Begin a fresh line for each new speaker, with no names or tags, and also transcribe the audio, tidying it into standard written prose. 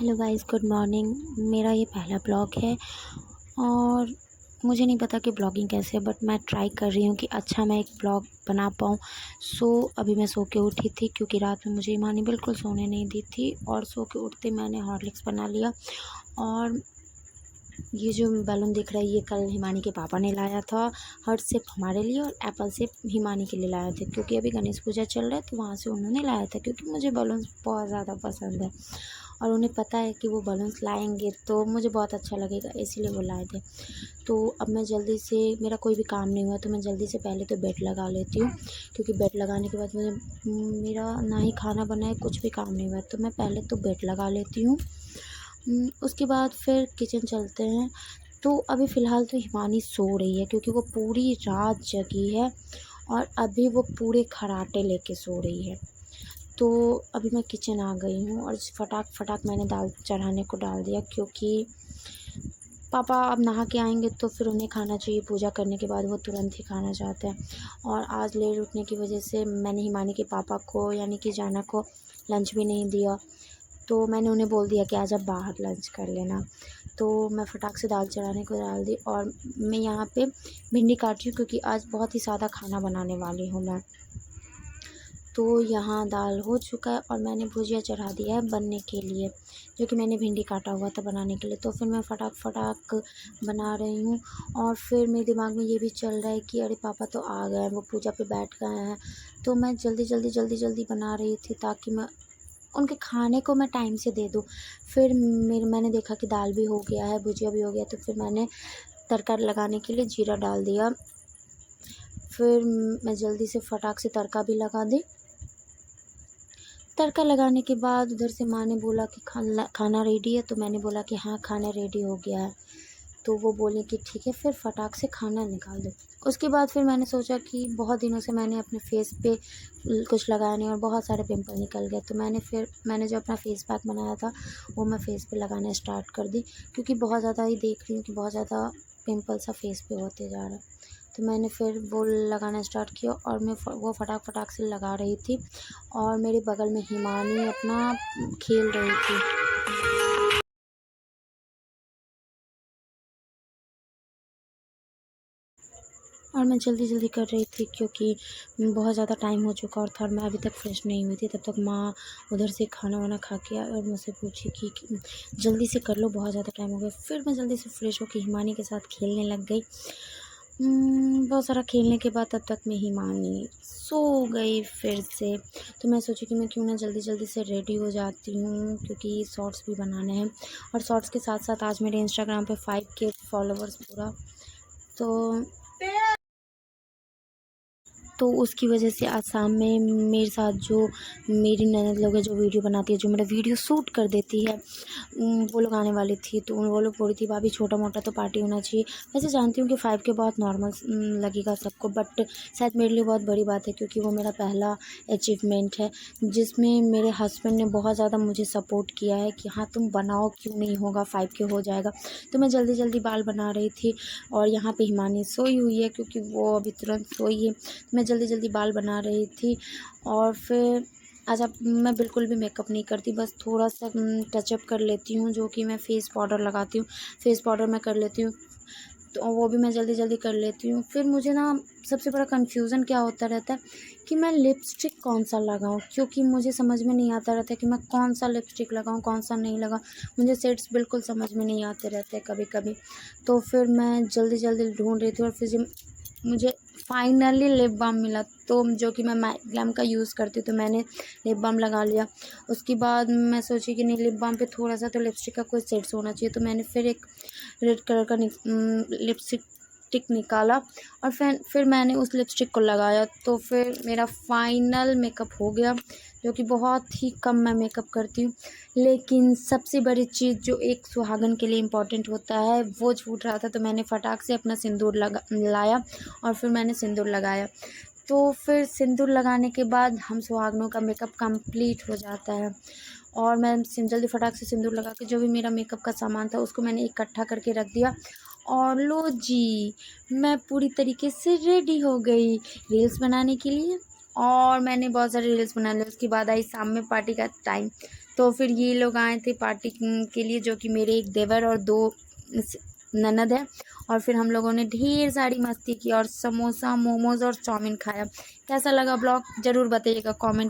Hello guys, good morning. मेरा ये पहला ब्लॉग है और मुझे नहीं पता कि ब्लॉगिंग कैसे है, बट मैं ट्राई कर रही हूँ कि अच्छा मैं एक ब्लॉग बना पाऊँ। अभी मैं सो के उठी थी क्योंकि रात में मुझे ईमानी बिल्कुल सोने नहीं दी थी, और सो के उठते मैंने हॉर्लिक्स बना लिया। और ये जो बैलून दिख रहा है ये कल हिमानी के पापा ने लाया था, हर्ट शेप हमारे लिए और एप्पल शेप हिमानी के लिए लाया था, क्योंकि अभी गणेश पूजा चल रहा है तो वहाँ से उन्होंने लाया था, क्योंकि मुझे बलून्स बहुत ज़्यादा पसंद है और उन्हें पता है कि वो बलून्स लाएंगे तो मुझे बहुत अच्छा लगेगा, इसीलिए वो लाए थे। तो अब मैं जल्दी से, मेरा कोई भी काम नहीं हुआ तो मैं जल्दी से पहले तो बेड लगा लेती हूँ, क्योंकि बेड लगाने के बाद मुझे मेरा ना ही खाना बनाए कुछ भी काम नहीं हुआ, तो मैं पहले तो बेड लगा लेती हूँ। उसके बाद फिर किचन चलते हैं। तो अभी फ़िलहाल तो हिमानी सो रही है क्योंकि वो पूरी रात जगी है और अभी वो पूरे खर्राटे लेके सो रही है। तो अभी मैं किचन आ गई हूँ और फटाक मैंने दाल चढ़ाने को डाल दिया, क्योंकि पापा अब नहा के आएंगे तो फिर उन्हें खाना चाहिए, पूजा करने के बाद वो तुरंत ही खाना चाहते हैं। और आज लेट उठने की वजह से मैंने हिमानी के पापा को यानी कि जाना को लंच भी नहीं दिया, तो मैंने उन्हें बोल दिया कि आज आप बाहर लंच कर लेना। तो मैं फटाक से दाल चढ़ाने को डाल दी और मैं यहाँ पे भिंडी काट रही हूँ, क्योंकि आज बहुत ही सादा खाना बनाने वाली हूँ मैं। तो यहाँ दाल हो चुका है और मैंने भुजिया चढ़ा दिया है बनने के लिए, जो कि मैंने भिंडी काटा हुआ था बनाने के लिए। तो फिर मैं फटाक बना रही हूँ और फिर मेरे दिमाग में ये भी चल रहा है कि अरे पापा तो आ गए हैं, वो पूजा पे बैठ गए हैं। तो मैं जल्दी बना रही थी ताकि मैं उनके खाने को मैं टाइम से दे दूँ। फिर मैंने देखा कि दाल भी हो गया है, भुजिया भी हो गया, तो फिर मैंने तड़का लगाने के लिए जीरा डाल दिया। फिर मैं जल्दी से फटाक से तड़का भी लगा दी। तड़का लगाने के बाद उधर से माँ ने बोला कि खाना रेडी है, तो मैंने बोला कि हाँ खाना रेडी हो गया है। तो वो बोले कि ठीक है, फिर फटाक से खाना निकाल दो। उसके बाद फिर मैंने सोचा कि बहुत दिनों से मैंने अपने फेस पे कुछ लगाया नहीं और बहुत सारे पिंपल निकल गए, तो मैंने जो अपना फेस पैक बनाया था वो मैं फेस पे लगाना स्टार्ट कर दी, क्योंकि बहुत ज़्यादा ही देख रही हूँ कि बहुत ज़्यादा पिंपल सा फेस पे होते जा रहा है। तो मैंने फिर वो लगाना स्टार्ट किया और मैं वो फटाक से लगा रही थी और मेरे बगल में हिमानी अपना खेल रही थी। और मैं जल्दी कर रही थी क्योंकि बहुत ज़्यादा टाइम हो चुका और था और मैं अभी तक फ्रेश नहीं हुई थी। तब तक माँ उधर से खाना वाना खा के आई और मुझसे पूछी कि जल्दी से कर लो, बहुत ज़्यादा टाइम हो गया। फिर मैं जल्दी से फ्रेश होकर हिमानी के साथ खेलने लग गई। बहुत सारा खेलने के बाद तब तक मैं हिमानी सो गई फिर से। तो मैं सोची कि मैं क्यों ना जल्दी से रेडी हो जाती हूँ, क्योंकि शॉर्ट्स भी बनाने हैं और शॉर्ट्स के साथ साथ आज मेरे इंस्टाग्राम पे 5K फॉलोवर्स पूरा। तो उसकी वजह से आज शाम में मेरे साथ जो मेरी ननद लोग है, जो वीडियो बनाती है, जो मेरा वीडियो शूट कर देती है, वो लोग आने वाली थी। तो वो लोग बोल रही थी भाभी छोटा मोटा तो पार्टी होना चाहिए। वैसे जानती हूँ कि 5K बहुत नॉर्मल लगेगा सबको, बट शायद मेरे लिए बहुत बड़ी बात है, क्योंकि वो मेरा पहला अचीवमेंट है जिसमें मेरे हस्बैंड ने बहुत ज़्यादा मुझे सपोर्ट किया है कि हाँ तुम बनाओ, क्यों नहीं होगा, 5K हो जाएगा। तो मैं जल्दी बाल बना रही थी और यहाँ पे हिमानी सोई हुई है, क्योंकि वो अभी तुरंत सोई है। मैं जल्दी बाल बना रही थी और फिर आज अब मैं बिल्कुल भी मेकअप नहीं करती, बस थोड़ा सा टचअप कर लेती हूँ, जो कि मैं फेस पाउडर लगाती हूँ। फेस पाउडर मैं कर लेती हूँ, तो वो भी मैं जल्दी कर लेती हूँ। फिर मुझे ना सबसे बड़ा कन्फ्यूज़न क्या होता रहता है कि मैं लिपस्टिक कौन सा लगाऊँ, क्योंकि मुझे समझ में नहीं आता रहता है कि मैं कौन सा लिपस्टिक लगाऊँ, कौन सा नहीं लगाऊँ। मुझे शेड्स बिल्कुल समझ में नहीं आते रहते कभी तो फिर मैं जल्दी ढूंढ रही थी और फिर जब मुझे फाइनली लिप बाम मिला, तो जो कि मैं ग्लैम का यूज़ करती हूँ, तो मैंने लिप बाम लगा लिया। उसके बाद मैं सोची कि नहीं, लिप बाम पे थोड़ा सा तो लिपस्टिक का कोई शेड्स होना चाहिए, तो मैंने फिर एक रेड कलर का लिपस्टिक निकाला और फिर मैंने उस लिपस्टिक को लगाया। तो फिर मेरा फाइनल मेकअप हो गया, जो कि बहुत ही कम मैं मेकअप करती हूँ। लेकिन सबसे बड़ी चीज़ जो एक सुहागन के लिए इम्पॉर्टेंट होता है वो छूट रहा था, तो मैंने फटाक से अपना सिंदूर लाया और फिर मैंने सिंदूर लगाया। तो फिर सिंदूर लगाने के बाद हम सुहागनों का मेकअप कंप्लीट हो जाता है और मैं जल्दी फटाक से सिंदूर लगा के जो भी मेरा मेकअप का सामान था उसको मैंने इकट्ठा करके रख दिया। और लो जी, मैं पूरी तरीके से रेडी हो गई रील्स बनाने के लिए और मैंने बहुत सारे रील्स बना लिए। उसके बाद आई शाम में पार्टी का टाइम, तो फिर ये लोग आए थे पार्टी के लिए, जो कि मेरे एक देवर और 2 ननद है। और फिर हम लोगों ने ढेर सारी मस्ती की और समोसा, मोमोज़ और चाउमीन खाया। कैसा लगा ब्लॉग ज़रूर बताइएगा कमेंट